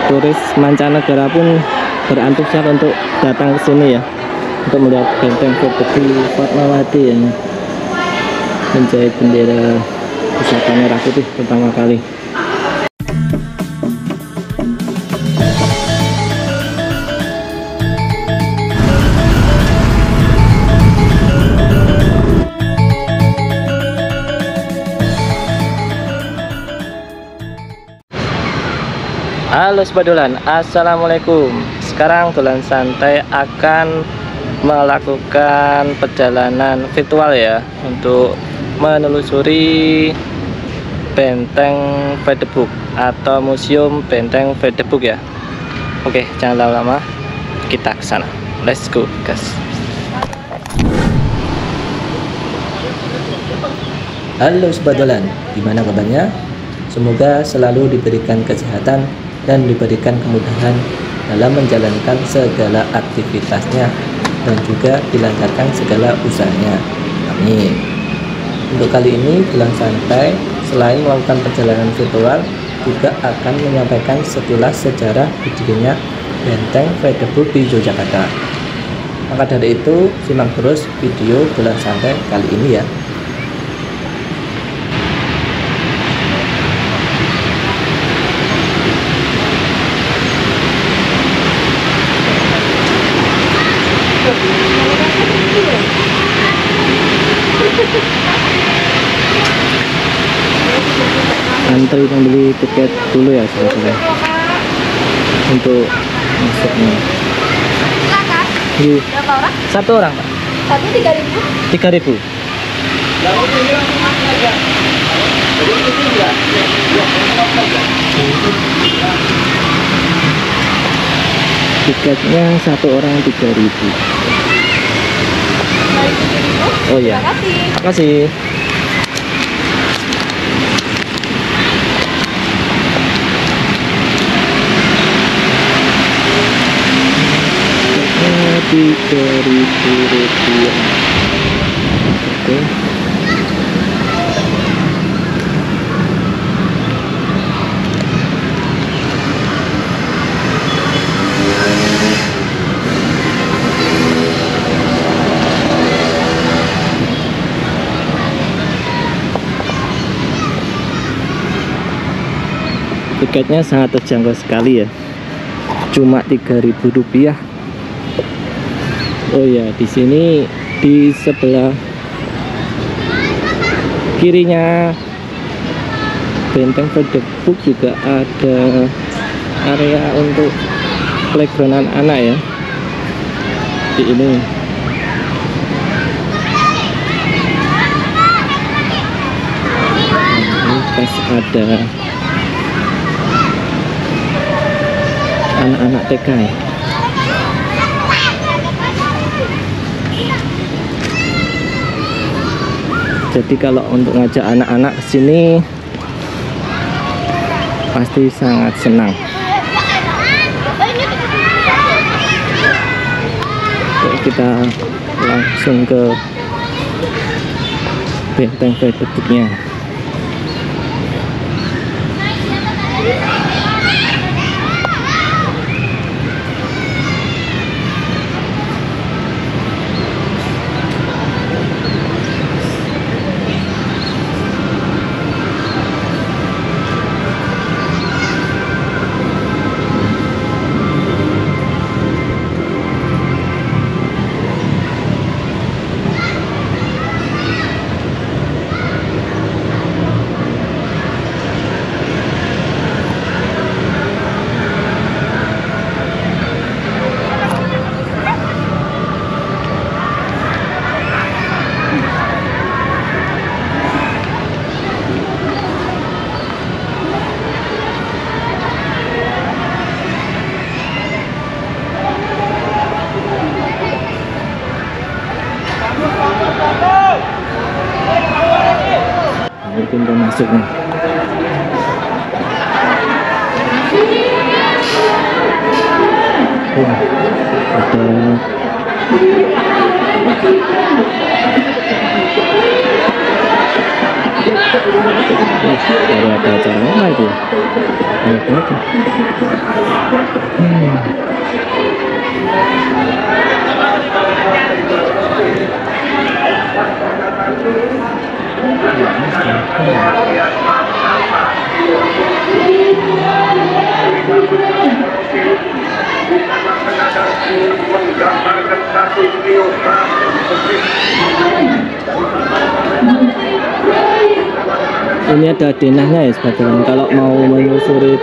turis mancanegara pun berantusias untuk datang ke sini ya, untuk melihat benteng Vedebu Fatmawati yang menjahit bendera Pusaka Merah Putih pertama kali. Halo Sobat Dolan, assalamualaikum. Sekarang Dolan Santai akan melakukan perjalanan virtual ya, untuk menelusuri Benteng Vedebu atau Museum Benteng Vedebu ya. Oke, jangan lama-lama, kita ke sana. Let's go, guys. Halo Sobat Dolan, gimana kabarnya? Semoga selalu diberikan kesehatan dan diberikan kemudahan dalam menjalankan segala aktivitasnya dan juga dilancarkan segala usahanya. Amin. Untuk kali ini Dolan Santai selain melakukan perjalanan virtual juga akan menyampaikan sekilas sejarah berdirinya Benteng Vedebu di Yogyakarta. Maka dari itu simak terus video Dolan Santai kali ini ya. Antri membeli tiket dulu ya saudara, untuk masuknya. Berapa orang? Satu orang Pak. Satu 3.000. 3.000. Tiketnya satu orang 3.000. Oh ya. Terima kasih. Rp3.000. Oke. Tiketnya sangat terjangkau sekali ya, cuma Rp3.000. Oh ya, di sini di sebelah kirinya Benteng Vedebu juga ada area untuk playground anak ya. Di ini pas ada anak-anak TK ya. Jadi kalau untuk ngajak anak-anak ke sini pasti sangat senang. Oke, kita langsung ke Benteng Vedebu-nya. Pintu masuknya. Ada Baru ada acara lagi. Banyak banget. Ini ada denahnya ya sebetulnya. Kalau mau menyusuri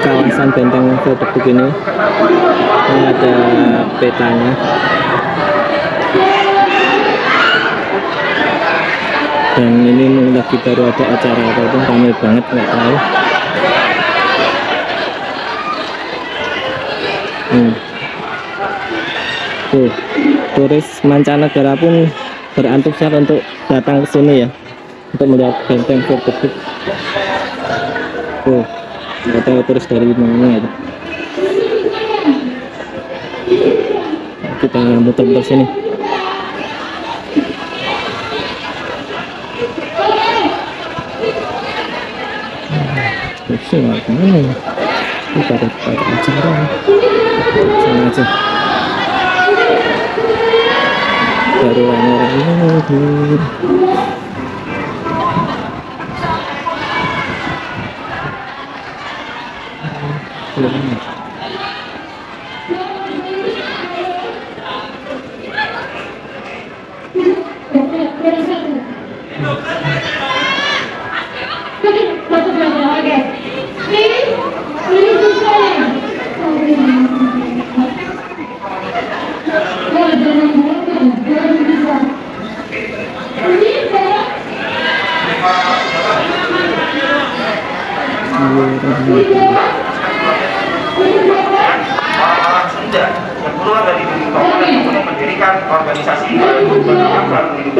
kawasan Benteng Fredebuk ini ada petanya. Dan ini lagi baru ada acara apa itu, ramai banget, nggak tahu. Tuh, turis mancanegara pun berantusias untuk datang ke sini ya, untuk melihat Benteng Fredebuk. Tuh, nggak tahu turis dari mana itu. Kita muter-muter sini. Mana ya? Ini pada acara sana aja. Baru ramai-ramai. Mendirikan organisasi yang berdiri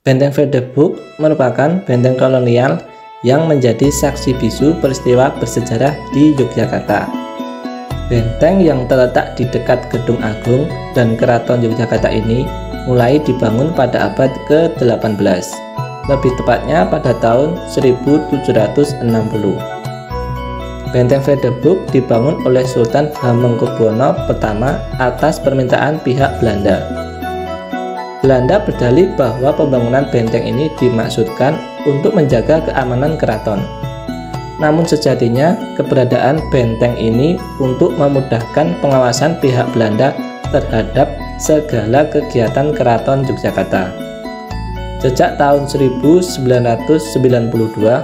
Benteng Fredebuk merupakan benteng kolonial yang menjadi saksi bisu peristiwa bersejarah di Yogyakarta. Benteng yang terletak di dekat Gedung Agung dan Keraton Yogyakarta ini mulai dibangun pada abad ke-18, lebih tepatnya pada tahun 1760. Benteng Fredebuk dibangun oleh Sultan Hamengkubuwono pertama atas permintaan pihak Belanda. Belanda berdalih bahwa pembangunan benteng ini dimaksudkan untuk menjaga keamanan keraton. Namun sejatinya keberadaan benteng ini untuk memudahkan pengawasan pihak Belanda terhadap segala kegiatan Keraton Yogyakarta. Sejak tahun 1992,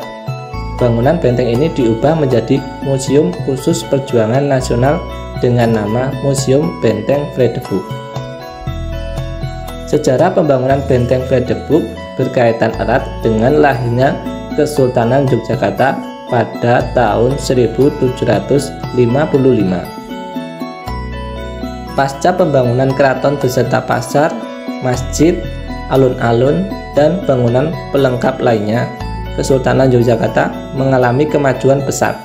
bangunan benteng ini diubah menjadi Museum Khusus Perjuangan Nasional dengan nama Museum Benteng Fredebuk. Sejarah pembangunan Benteng Fredebuk berkaitan erat dengan lahirnya Kesultanan Yogyakarta pada tahun 1755. Pasca pembangunan keraton beserta pasar, masjid, alun-alun, dan bangunan pelengkap lainnya, Kesultanan Yogyakarta mengalami kemajuan pesat.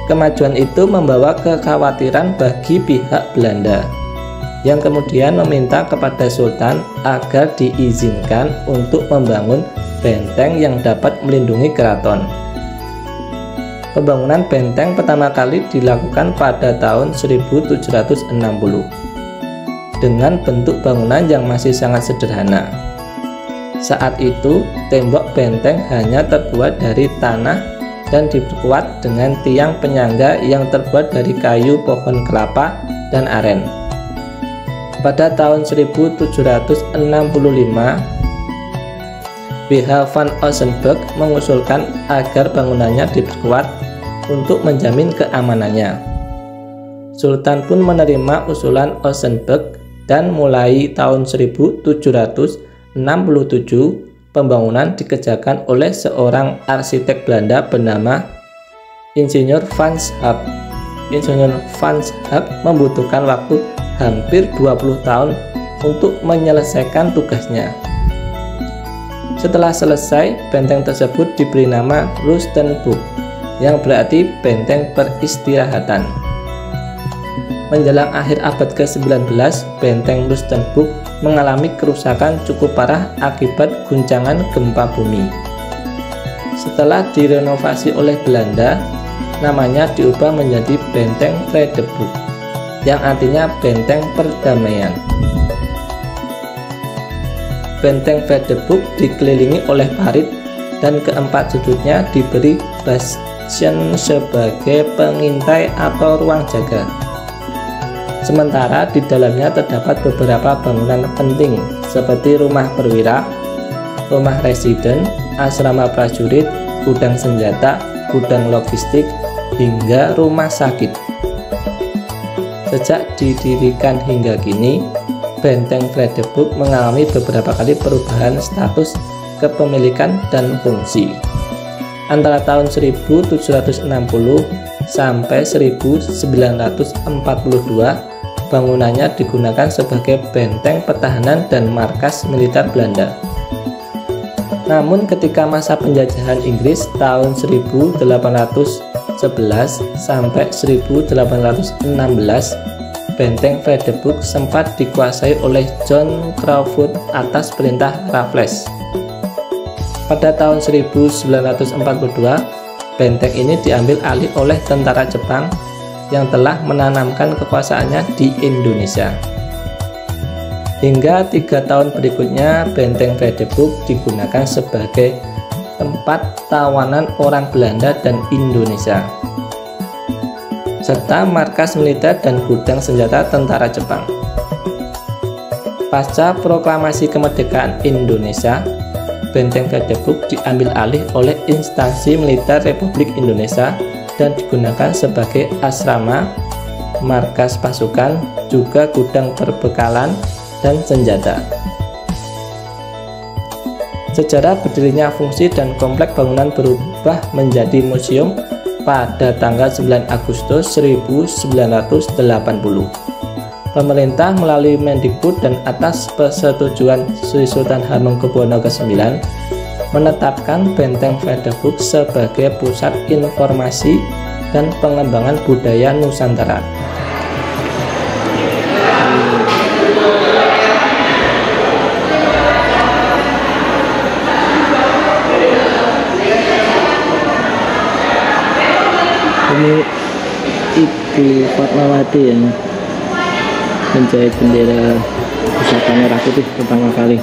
Kemajuan itu membawa kekhawatiran bagi pihak Belanda, yang kemudian meminta kepada Sultan agar diizinkan untuk membangun benteng yang dapat melindungi keraton. Pembangunan benteng pertama kali dilakukan pada tahun 1760 dengan bentuk bangunan yang masih sangat sederhana. Saat itu, tembok benteng hanya terbuat dari tanah dan diperkuat dengan tiang penyangga yang terbuat dari kayu pohon kelapa dan aren. Pada tahun 1765, W.H. van Ossenburg mengusulkan agar bangunannya diperkuat untuk menjamin keamanannya. Sultan pun menerima usulan Ossenburg dan mulai tahun 1767 pembangunan dikerjakan oleh seorang arsitek Belanda bernama Insinyur Frans Hap. Insinyur Frans Hap membutuhkan waktu hampir 20 tahun untuk menyelesaikan tugasnya. Setelah selesai, benteng tersebut diberi nama Rustenburg, yang berarti benteng peristirahatan. Menjelang akhir abad ke-19, benteng Rustenburg mengalami kerusakan cukup parah akibat guncangan gempa bumi. Setelah direnovasi oleh Belanda, namanya diubah menjadi Benteng Vredeburg, yang artinya benteng perdamaian. Benteng Vredeburg dikelilingi oleh parit dan keempat sudutnya diberi bastion sebagai pengintai atau ruang jaga. Sementara di dalamnya terdapat beberapa bangunan penting seperti rumah perwira, rumah residen, asrama prajurit, gudang senjata, gudang logistik, hingga rumah sakit. Sejak didirikan hingga kini, Benteng Vredeburg mengalami beberapa kali perubahan status kepemilikan dan fungsi. Antara tahun 1760 sampai 1942, bangunannya digunakan sebagai benteng pertahanan dan markas militer Belanda. Namun ketika masa penjajahan Inggris tahun 1811 sampai 1816, Benteng Vredeburg sempat dikuasai oleh John Crawfurd atas perintah Raffles. Pada tahun 1942, benteng ini diambil alih oleh tentara Jepang yang telah menanamkan kekuasaannya di Indonesia. Hingga 3 tahun berikutnya, Benteng Vredeburg digunakan sebagai tempat tawanan orang Belanda dan Indonesia, serta markas militer dan gudang senjata tentara Jepang. Pasca proklamasi kemerdekaan Indonesia, Benteng Vredeburg diambil alih oleh instansi militer Republik Indonesia dan digunakan sebagai asrama, markas pasukan, juga gudang perbekalan dan senjata. Sejarah berdirinya fungsi dan komplek bangunan berubah menjadi museum pada tanggal 9 Agustus 1980. Pemerintah melalui Mendikbud dan atas persetujuan Sri Sultan Hamengkubuwono ke-9 menetapkan Benteng Vredeburg sebagai pusat informasi dan pengembangan budaya Nusantara. Ini Ibu Fatmawati yang menjahit bendera Pusaka Merah Putih pertama kali.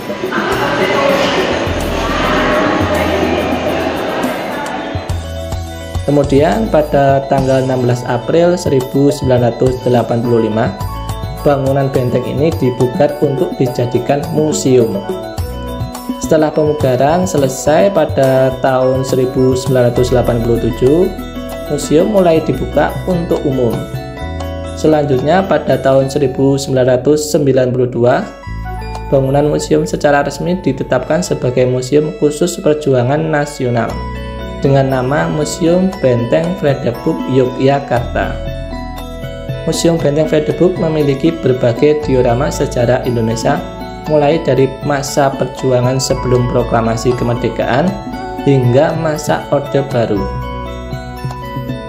Kemudian pada tanggal 16 April 1985, bangunan benteng ini dibuka untuk dijadikan museum. Setelah pemugaran selesai pada tahun 1987, museum mulai dibuka untuk umum. Selanjutnya pada tahun 1992, bangunan museum secara resmi ditetapkan sebagai Museum Khusus Perjuangan Nasional dengan nama Museum Benteng Vredeburg Yogyakarta. Museum Benteng Vredeburg memiliki berbagai diorama sejarah Indonesia mulai dari masa perjuangan sebelum proklamasi kemerdekaan hingga masa Orde Baru.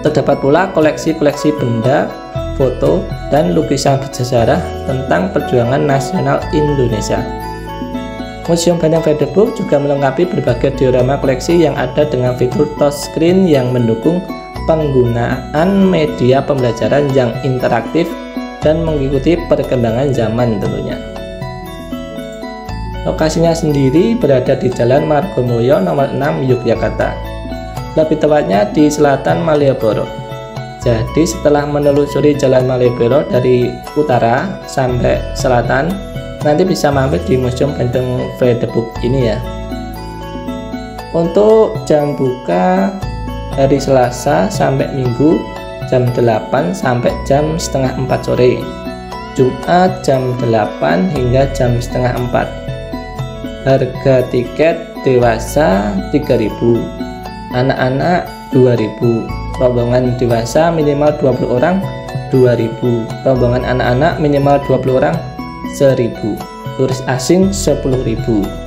Terdapat pula koleksi-koleksi benda, foto, dan lukisan bersejarah tentang perjuangan nasional Indonesia. Museum Benteng Vredeburg juga melengkapi berbagai diorama koleksi yang ada dengan fitur touchscreen yang mendukung penggunaan media pembelajaran yang interaktif dan mengikuti perkembangan zaman tentunya. Lokasinya sendiri berada di Jalan Margomulyo nomor 6 Yogyakarta. Lebih tepatnya di selatan Malioboro. Jadi setelah menelusuri Jalan Malioboro dari utara sampai selatan, nanti bisa mampir di Museum Benteng Vredeburg ini ya. Untuk jam buka hari Selasa sampai Minggu jam 8 sampai jam setengah 4 sore. Jumat jam 8 hingga jam setengah 4. Harga tiket dewasa 3.000, anak-anak 2.000. Rombongan dewasa minimal 20 orang 2.000, rombongan anak-anak minimal 20 orang 1.000, turis asing 10.000.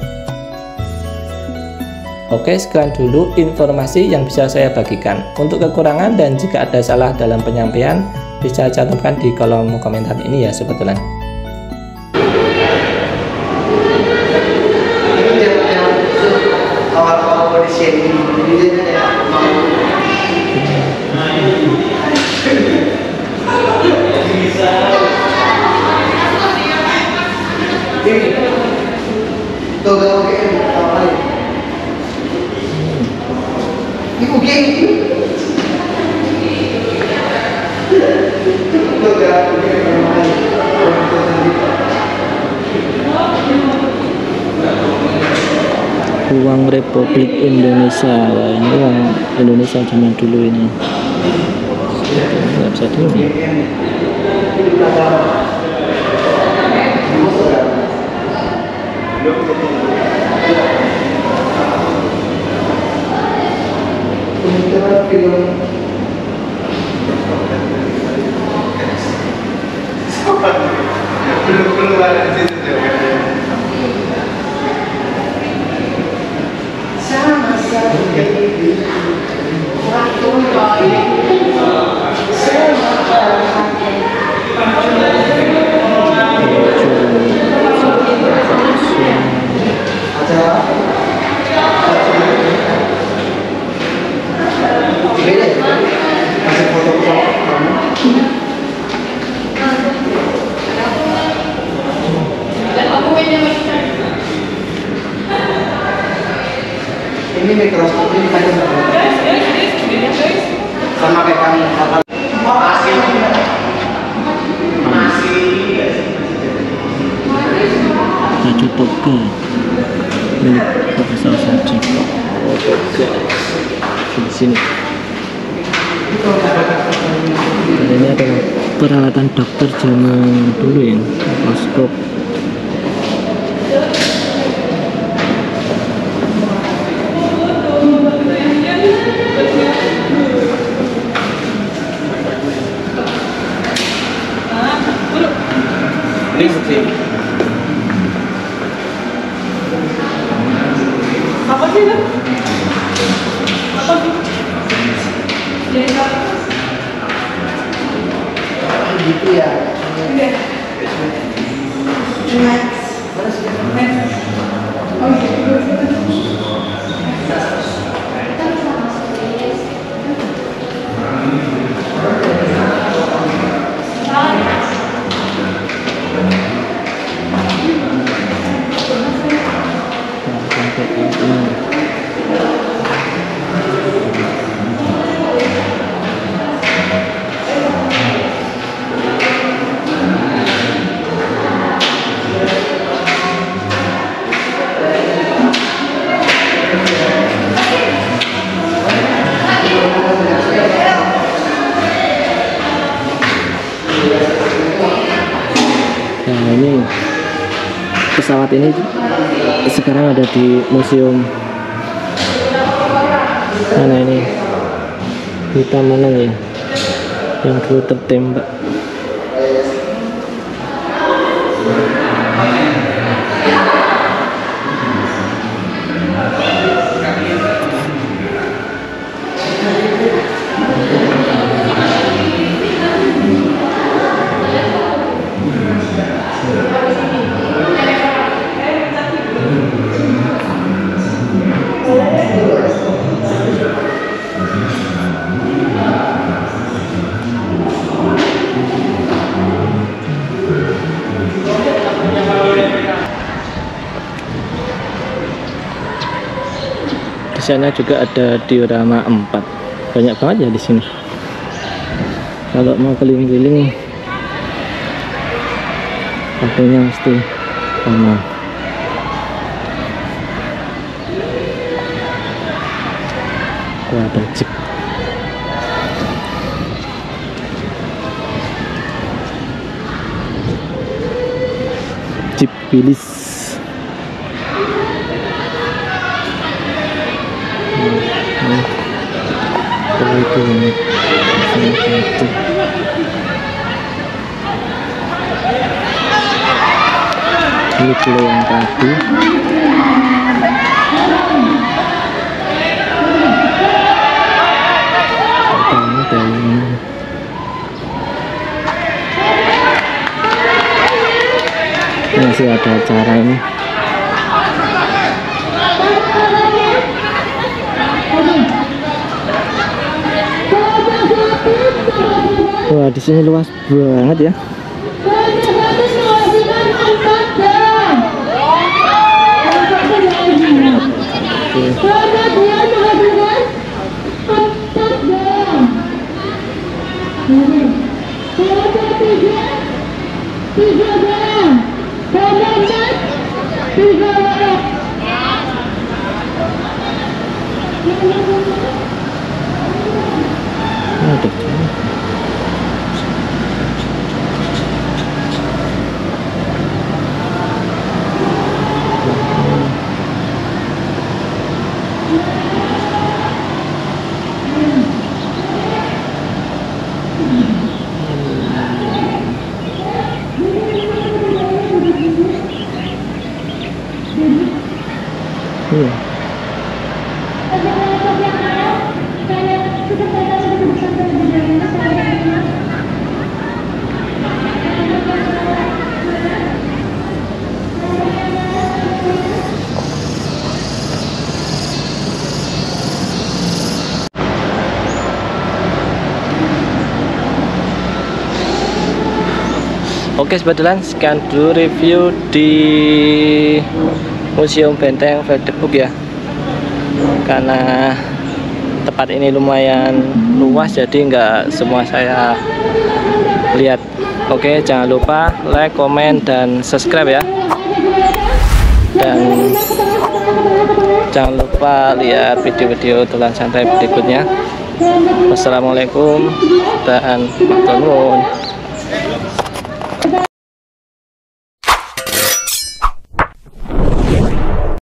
Oke, sekian dulu informasi yang bisa saya bagikan. Untuk kekurangan dan jika ada salah dalam penyampaian bisa cantumkan di kolom komentar ini ya sebetulnya. Awal-awal di sini uang Republik Indonesia. Wah, ini uang Indonesia zaman dulu ini. Nggak bisa dulu ya. ini mikroskop ini kan sama kayak kamu Baju toga milik Profesor Sajib. Di sini. Dan ini adalah peralatan dokter zaman dulu ya, mikroskop. ini seperti Apa sih itu? Apa sih? gitu ya. Nah, ini pesawat ini sekarang ada di museum mana ini, hitam mana ya, yang dulu tertembak. Di sana juga ada diorama 4, banyak banget ya di sini. Kalau mau keliling-keliling waktunya mesti lama. Wah, ada jeep. Jeep Willys. Itu ini pulau yang tadi. Masih ada acara ini. Wah, di sini luas banget ya. Oke Sobat Dolan, sekian dulu review di Museum Benteng Fredericburg ya. Karena tempat ini lumayan luas, jadi nggak semua saya lihat. Oke, jangan lupa like, komen, dan subscribe ya. Dan jangan lupa lihat video-video Dolan Santai berikutnya. Wassalamualaikum dan matur nuwun.